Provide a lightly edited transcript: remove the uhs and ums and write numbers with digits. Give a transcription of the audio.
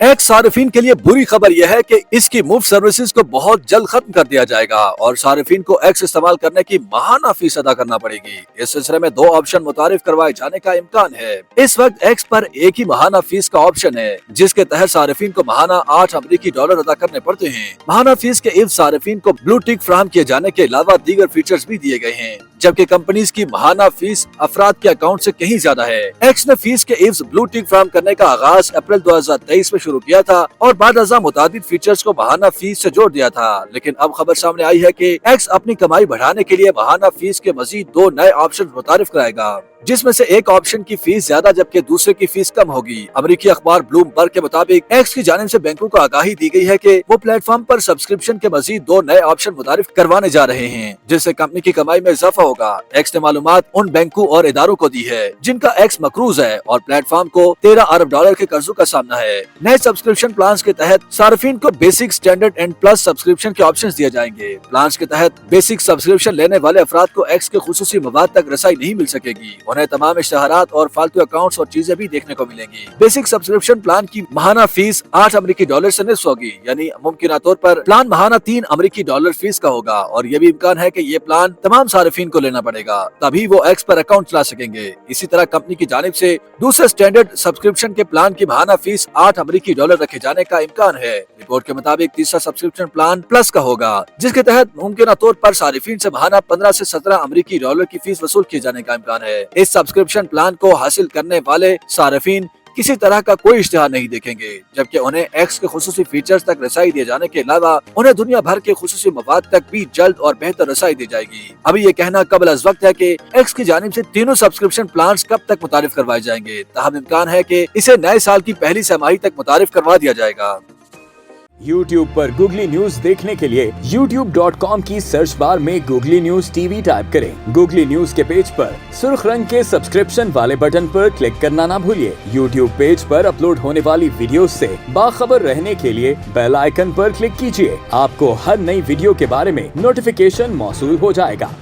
X सार्फिन के लिए बुरी खबर यह है कि इसकी मुफ्त सर्विसेज को बहुत जल्द खत्म कर दिया जाएगा और सार्फिन को एक्स इस्तेमाल करने की महाना फीस अदा करना पड़ेगी। इस सिलसिले में 2 ऑप्शन मुतारिफ करवाए जाने का इम्कान है। इस वक्त एक्स पर एक ही महाना फीस का ऑप्शन है, जिसके तहत सार्फिन को महाना $8 अदा करने पड़ते हैं। महाना फीस के इवज सार्फिन को ब्लू टिक फराहम किए जाने के अलावा दीगर फीचर्स भी दिए गए हैं, जबकि कंपनीज की महाना फीस अफराद के अकाउंट से कहीं ज्यादा है। एक्स ने फीस के इवज ब्लू टिक फराहम करने का आगाज अप्रैल 2023 में शुरू किया था और बाद अज़ा मुतादिद फीचर्स को महाना फीस से जोड़ दिया था, लेकिन अब खबर सामने आई है कि एक्स अपनी कमाई बढ़ाने के लिए महाना फीस के मजीद 2 नए ऑप्शन मुतारिफ कराएगा, जिसमें से एक ऑप्शन की फीस ज्यादा जबकि दूसरे की फीस कम होगी। अमेरिकी अखबार ब्लूमबर्ग के मुताबिक एक्स की जानिब से बैंकों को आगाही दी गई है कि वो प्लेटफॉर्म पर सब्सक्रिप्शन के मजीद 2 नए ऑप्शन मुतारिफ करवाने जा रहे हैं, जिससे कंपनी की कमाई में इजाफा होगा। एक्स ने मालूमात उन बैंकों और इदारों को दी है जिनका एक्स मकरूज है और प्लेटफॉर्म को $13 अरब के कर्जों का सामना है। नए सब्सक्रिप्शन प्लान के तहत सार्फिन को basic, standard and plus subscription के ऑप्शन दिए जाएंगे। प्लान के तहत बेसिक सब्सक्रिप्शन लेने वाले अफराद को एक्स के खुसूसी मवाद तक रसाई नहीं मिल सकेगी, उन्हें तमाम इश्तहारात और फालतू अकाउंट्स और चीजें भी देखने को मिलेंगी। बेसिक सब्सक्रिप्शन प्लान की महाना फीस $8 से निस्फ होगी, यानी मुमकिन तौर पर प्लान महाना $3 फीस का होगा और ये भी इम्कान है कि ये प्लान तमाम सार्फिन को लेना पड़ेगा, तभी वो एक्स पर अकाउंट चला सकेंगे। इसी तरह कंपनी की जानिब से दूसरे स्टैंडर्ड सब्सक्रिप्शन के प्लान की महाना फीस $8 रखे जाने का इम्कान है। रिपोर्ट के मुताबिक तीसरा सब्सक्रिप्शन प्लान प्लस का होगा, जिसके तहत मुमकिन तौर पर सार्फिन से महाना $15 से $17 की फीस वसूल किए जाने का इम्कान है। इस सब्सक्रिप्शन प्लान को हासिल करने वाले सार्फिन किसी तरह का कोई इश्तिहार नहीं देखेंगे, जबकि उन्हें एक्स के खुसूसी फीचर्स तक रसाई दिए जाने के अलावा उन्हें दुनिया भर के खुसूसी मवाद तक भी जल्द और बेहतर रसाई दी जाएगी। अभी ये कहना कबल अज़ वक्त है कि एक्स की जानिब से तीनों सब्सक्रिप्शन प्लान कब तक मुतारिफ करवाए जाएंगे, ताहम इम्कान है कि इसे नए साल की पहली छमाही तक मुतारिफ करवा दिया जाएगा। YouTube पर गूगली न्यूज देखने के लिए youtube.com की सर्च बार में गूगली न्यूज टीवी टाइप करें। गूगली न्यूज के पेज पर सुर्ख रंग के सब्सक्रिप्शन वाले बटन पर क्लिक करना ना भूलिए। YouTube पेज पर अपलोड होने वाली वीडियो से बाखबर रहने के लिए बेल आइकन पर क्लिक कीजिए। आपको हर नई वीडियो के बारे में नोटिफिकेशन मौसूल हो जाएगा।